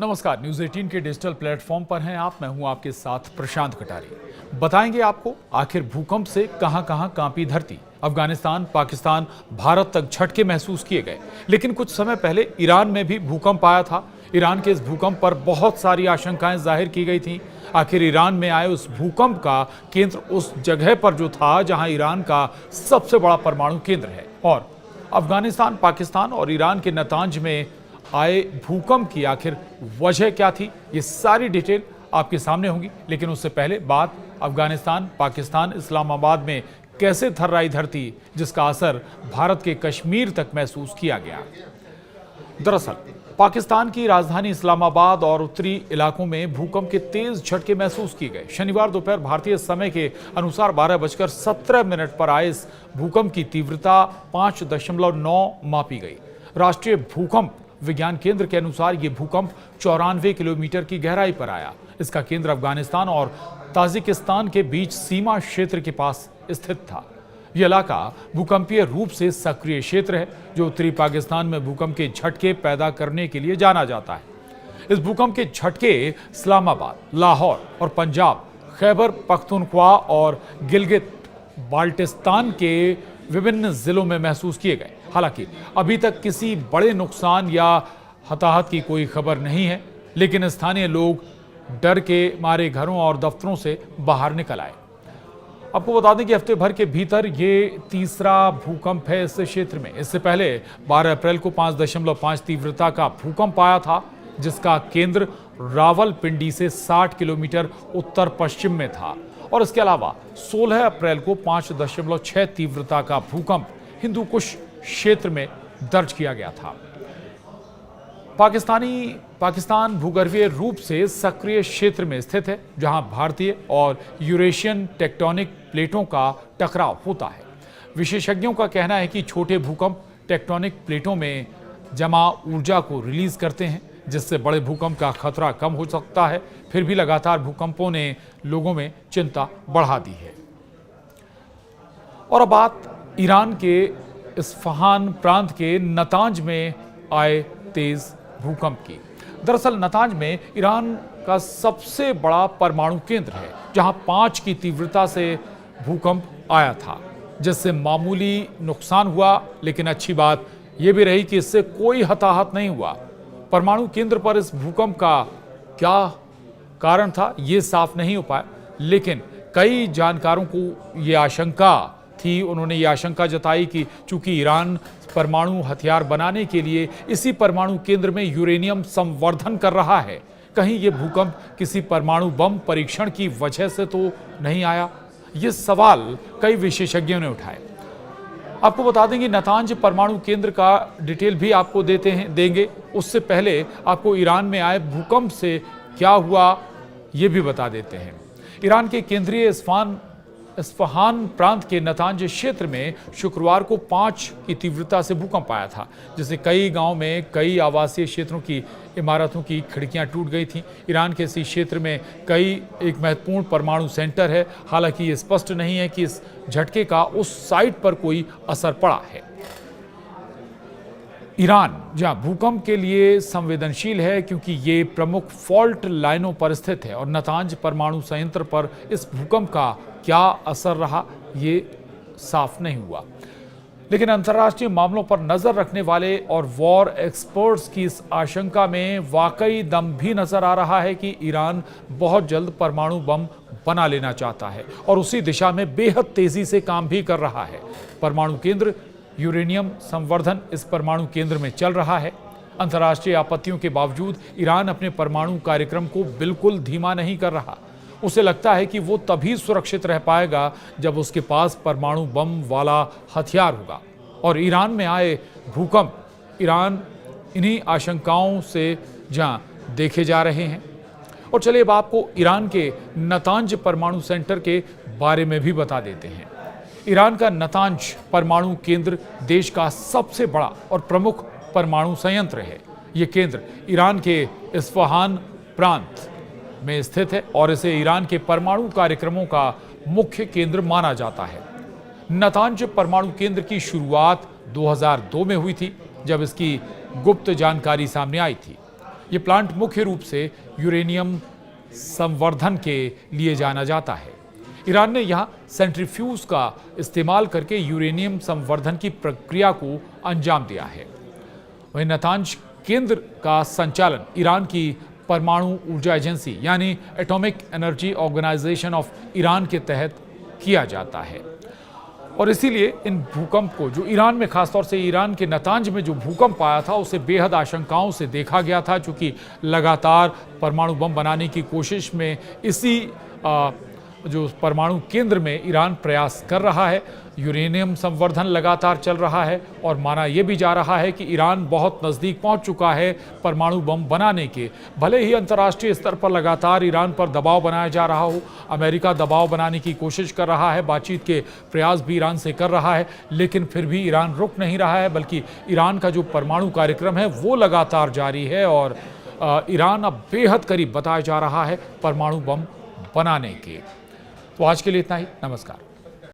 नमस्कार, न्यूज 18 के digital platform पर हैं आप। मैं हूं आपके साथ प्रशांत कटारी। बताएंगे आपको आखिर भूकंप से कहां-कहां कांपी धरती। अफगानिस्तान, पाकिस्तान, भारत तक झटके महसूस किए गए, लेकिन कुछ समय पहले ईरान में भी भूकंप आया था। ईरान के इस भूकंप पर बहुत सारी आशंकाएं जाहिर की गई थी। आखिर ईरान में आए उस भूकंप का केंद्र उस जगह पर जो था जहां ईरान का सबसे बड़ा परमाणु केंद्र है, और अफगानिस्तान, पाकिस्तान और ईरान के नतांज में आए भूकंप की आखिर वजह क्या थी, ये सारी डिटेल आपके सामने होंगी। लेकिन उससे पहले बात अफगानिस्तान, पाकिस्तान, इस्लामाबाद में कैसे थर्राई धरती, जिसका असर भारत के कश्मीर तक महसूस किया गया। दरअसल पाकिस्तान की राजधानी इस्लामाबाद और उत्तरी इलाकों में भूकंप के तेज झटके महसूस किए गए। शनिवार दोपहर भारतीय समय के अनुसार 12:17 पर आए इस भूकंप की तीव्रता 5.9 मापी गई। राष्ट्रीय भूकंप विज्ञान केंद्र के अनुसार यह भूकंप 94 किलोमीटर की गहराई पर आया। इसका केंद्र अफगानिस्तान और ताजिकिस्तान के बीच सीमा क्षेत्र के पास स्थित था। यह इलाका भूकंपीय रूप से सक्रिय क्षेत्र है, जो उत्तरी पाकिस्तान में भूकंप के झटके पैदा करने के लिए जाना जाता है। इस भूकंप के झटके इस्लामाबाद, लाहौर और पंजाब, खैबर पख्तूनख्वा और गिलगित बाल्टिस्तान के विभिन्न जिलों में महसूस किए गए। हालांकि अभी तक किसी बड़े नुकसान या हताहत की कोई खबर नहीं है, लेकिन स्थानीय लोग डर के मारे घरों और दफ्तरों से बाहर निकल आए। आपको बता दें कि हफ्ते भर के भीतर ये तीसरा भूकंप है इस क्षेत्र में। इससे पहले 12 अप्रैल को 5.5 तीव्रता का भूकंप आया था, जिसका केंद्र रावलपिंडी से 60 किलोमीटर उत्तर पश्चिम में था। और इसके अलावा 16 अप्रैल को 5.6 तीव्रता का भूकंप हिंदू कुश क्षेत्र में दर्ज किया गया था। पाकिस्तान भूगर्भीय रूप से सक्रिय क्षेत्र में स्थित है, जहां भारतीय और यूरेशियन टेक्टोनिक प्लेटों का टकराव होता है। विशेषज्ञों का कहना है कि छोटे भूकंप टेक्टोनिक प्लेटों में जमा ऊर्जा को रिलीज करते हैं, जिससे बड़े भूकंप का खतरा कम हो सकता है। फिर भी लगातार भूकंपों ने लोगों में चिंता बढ़ा दी है। और अब बात ईरान के इस्फहान प्रांत के नतांज में आए तेज भूकंप की। दरअसल नतांज में ईरान का सबसे बड़ा परमाणु केंद्र है, जहां 5 की तीव्रता से भूकंप आया था, जिससे मामूली नुकसान हुआ। लेकिन अच्छी बात यह भी रही कि इससे कोई हताहत नहीं हुआ। परमाणु केंद्र पर इस भूकंप का क्या कारण था, ये साफ नहीं हो पाया, लेकिन कई जानकारों को ये आशंका थी। उन्होंने ये आशंका जताई कि चूंकि ईरान परमाणु हथियार बनाने के लिए इसी परमाणु केंद्र में यूरेनियम संवर्धन कर रहा है, कहीं ये भूकंप किसी परमाणु बम परीक्षण की वजह से तो नहीं आया। ये सवाल कई विशेषज्ञों ने उठाए। आपको बता दें कि नतांज परमाणु केंद्र का डिटेल भी आपको देंगे। उससे पहले आपको ईरान में आए भूकंप से क्या हुआ ये भी बता देते हैं। ईरान के केंद्रीय इस्फहान प्रांत के नतांज क्षेत्र में शुक्रवार को 5 की तीव्रता से भूकंप आया था, जिससे कई गांव में कई आवासीय क्षेत्रों की इमारतों की खिड़कियां टूट गई थीं। ईरान के इसी क्षेत्र में एक महत्वपूर्ण परमाणु सेंटर है। हालांकि ये स्पष्ट नहीं है कि इस झटके का उस साइट पर कोई असर पड़ा है। ईरान जहां भूकंप के लिए संवेदनशील है, क्योंकि ये प्रमुख फॉल्ट लाइनों पर स्थित है, और नतांज परमाणु संयंत्र पर इस भूकंप का क्या असर रहा ये साफ नहीं हुआ। लेकिन अंतर्राष्ट्रीय मामलों पर नजर रखने वाले और वॉर एक्सपर्ट्स की इस आशंका में वाकई दम भी नजर आ रहा है कि ईरान बहुत जल्द परमाणु बम बना लेना चाहता है, और उसी दिशा में बेहद तेजी से काम भी कर रहा है। परमाणु केंद्र यूरेनियम संवर्धन इस परमाणु केंद्र में चल रहा है। अंतर्राष्ट्रीय आपत्तियों के बावजूद ईरान अपने परमाणु कार्यक्रम को बिल्कुल धीमा नहीं कर रहा। उसे लगता है कि वो तभी सुरक्षित रह पाएगा जब उसके पास परमाणु बम वाला हथियार होगा। और ईरान में आए भूकंप ईरान इन्हीं आशंकाओं से जहां देखे जा रहे हैं। और चलिए अब आपको ईरान के नतांज परमाणु सेंटर के बारे में भी बता देते हैं। ईरान का नतांज परमाणु केंद्र देश का सबसे बड़ा और प्रमुख परमाणु संयंत्र है। यह केंद्र ईरान के इस्फहान प्रांत में स्थित है और इसे ईरान के परमाणु कार्यक्रमों का मुख्य केंद्र माना जाता है। नतांज परमाणु केंद्र की शुरुआत 2002 में हुई थी, जब इसकी गुप्त जानकारी सामने आई थी। ये प्लांट मुख्य रूप से यूरेनियम संवर्धन के लिए जाना जाता है। ईरान ने यहाँ सेंट्रीफ्यूज का इस्तेमाल करके यूरेनियम संवर्धन की प्रक्रिया को अंजाम दिया है। वहीं नातांज केंद्र का संचालन ईरान की परमाणु ऊर्जा एजेंसी यानी atomic energy organisation of Iran के तहत किया जाता है। और इसीलिए इन भूकंप को, जो ईरान में, खासतौर से ईरान के नातांज में जो भूकंप आया था, उसे बेहद आशंकाओं से देखा गया था, क्योंकि लगातार परमाणु बम बनाने की कोशिश में इसी जो परमाणु केंद्र में ईरान प्रयास कर रहा है। यूरेनियम संवर्धन लगातार चल रहा है और माना यह भी जा रहा है कि ईरान बहुत नज़दीक पहुंच चुका है परमाणु बम बनाने के। भले ही अंतर्राष्ट्रीय स्तर पर लगातार ईरान पर दबाव बनाया जा रहा हो, अमेरिका दबाव बनाने की कोशिश कर रहा है, बातचीत के प्रयास भी ईरान से कर रहा है, लेकिन फिर भी ईरान रुक नहीं रहा है, बल्कि ईरान का जो परमाणु कार्यक्रम है वो लगातार जारी है और ईरान अब बेहद करीब बताया जा रहा है परमाणु बम बनाने के। तो आज के लिए इतना ही। नमस्कार।